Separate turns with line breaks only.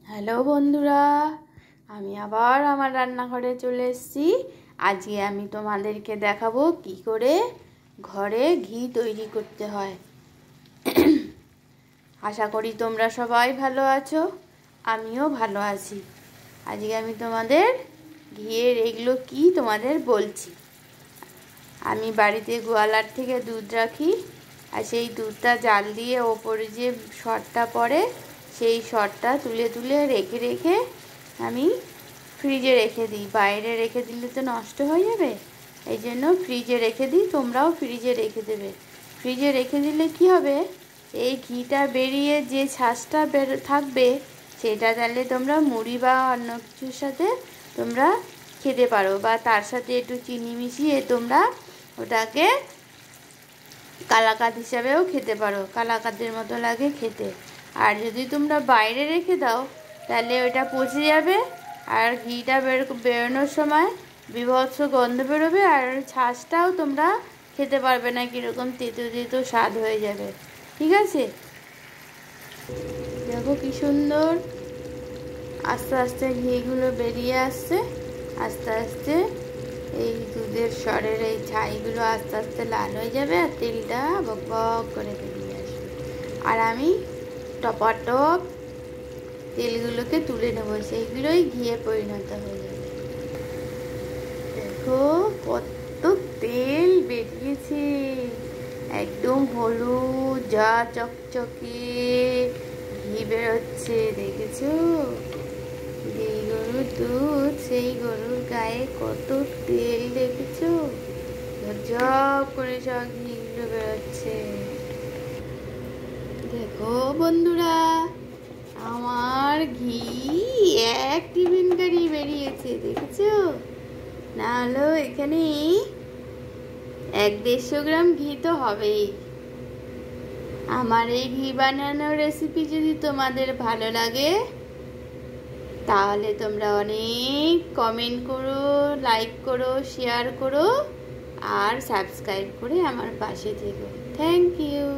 Hello বন্ধুরা, আমি আবার আমার রান্নাঘরে চলে এসেছি। আজকে আমি তোমাদেরকে দেখাবো কি করে ঘরে ঘি তৈরি করতে হয়। আশা করি তোমরা সবাই ভালো আছো, আমিও ভালো আছি। আজকে আমি তোমাদের ঘিয়ের এগুলো কি তোমাদের বলছি। আমি বাড়িতে গোয়ালার থেকে দুধ রাখি, আর সেই দুধটা জাল দিয়ে ওপরে যে সরটা পড়ে সেই সরটা তুলে তুলে রেখে রেখে আমি ফ্রিজে রেখে দিই। বাইরে রেখে দিলে তো নষ্ট হয়ে যাবে, এই জন্য ফ্রিজে রেখে দিই। তোমরাও ফ্রিজে রেখে দেবে। ফ্রিজে রেখে দিলে কি হবে, এই ঘিটা বেরিয়ে যে ছাঁচটা থাকবে সেটা তাহলে তোমরা মুড়ি বা অন্য কিছুর সাথে তোমরা খেতে পারো, বা তার সাথে একটু চিনি মিশিয়ে তোমরা ওটাকে কালাকাঁদ হিসাবেও খেতে পারো। কালাকাঁদের মতো লাগে খেতে। আর যদি তোমরা বাইরে রেখে দাও তাহলে ওটা পচে যাবে, আর ঘিটা বেরোনোর সময় বীভৎস গন্ধ বেরোবে, আর ছাঁচটাও তোমরা খেতে পারবে না, কীরকম তেতো তেতো স্বাদ হয়ে যাবে। ঠিক আছে, দেখো কি সুন্দর আস্তে আস্তে ঘিগুলো বেরিয়ে আসছে। আস্তে আস্তে এই দুধের সরের এই ছাইগুলো আস্তে আস্তে লাল হয়ে যাবে, আর তেলটা বক বক করে বেরিয়ে আসবে। আর আমি টপাটপ তেলগুলোকে তুলে নেবো, সেইগুলোই ঘিয়ে পরিণত হয়ে যাবে। দেখো কত তেল বেরিয়েছে, একদম হলুদ যা চকচকে ঘি বেরোচ্ছে, দেখেছো? যেই গরুর দুধ সেই গরুর গায়ে কত তেল, দেখেছো? ঝপ করে সব ঘিগুলো বেরোচ্ছে। দেখো বন্ধুরা, আমার ঘি 1 টিফিন কারি বেরিয়েছে, দেখেছো? না হলেও এখানে 150 গ্রাম ঘি তো হবেই। আমার এই ঘি বানানোর রেসিপি যদি তোমাদের ভালো লাগে তাহলে তোমরা অনেক কমেন্ট করো, লাইক করো, শেয়ার করো, আর সাবস্ক্রাইব করে আমার পাশে থেকো। Thank you.